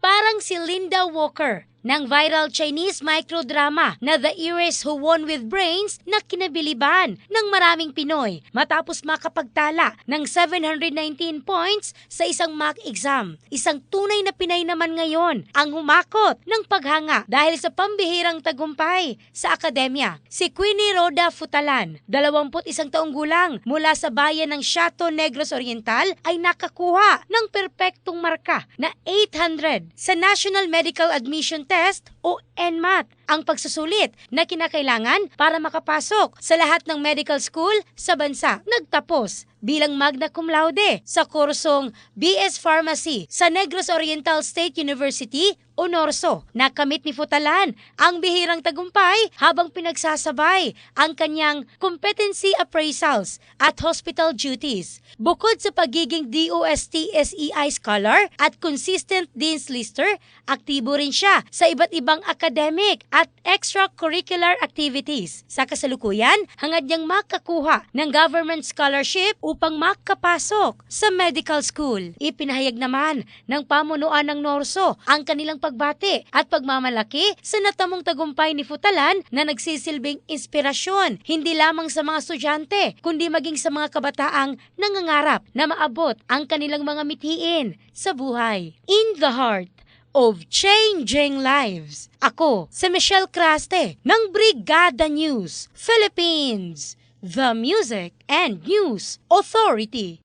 Parang si Linda Walker ng viral Chinese microdrama na The Heiress Who Won With Brains na kinabiliban ng maraming Pinoy matapos makapagtala ng 719 points sa isang mock exam. Isang tunay na Pinay naman ngayon ang humakot ng paghanga dahil sa pambihirang tagumpay sa akademya. Si Queenie Rhoda Futalan, 21 taong gulang mula sa bayan ng Chateau Negros Oriental ay nakakuha ng perpektong marka na 800 sa National Medical Admission Test o NMAT, ang pagsusulit na kinakailangan para makapasok sa lahat ng medical school sa bansa. Nagtapos bilang magna cum laude sa kursong BS Pharmacy sa Negros Oriental State University o NORSO. Nakamit ni Futalan ang bihirang tagumpay habang pinagsasabay ang kanyang competency appraisals at hospital duties. Bukod sa pagiging DOST SEI scholar at consistent Dean's Lister, aktibo rin siya sa iba't ibang academic at extracurricular activities. Sa kasalukuyan, hangad niyang makakuha ng government scholarship upang makapasok sa medical school. Ipinahayag naman ng pamunuan ng NORSO ang kanilang pagbati at pagmamalaki sa natamong tagumpay ni Futalan na nagsisilbing inspirasyon hindi lamang sa mga estudyante kundi maging sa mga kabataang nangangarap na maabot ang kanilang mga mithiin sa buhay. In the heart of changing lives. Ako, si Michelle Craste ng Brigada News Philippines, the Music and News Authority.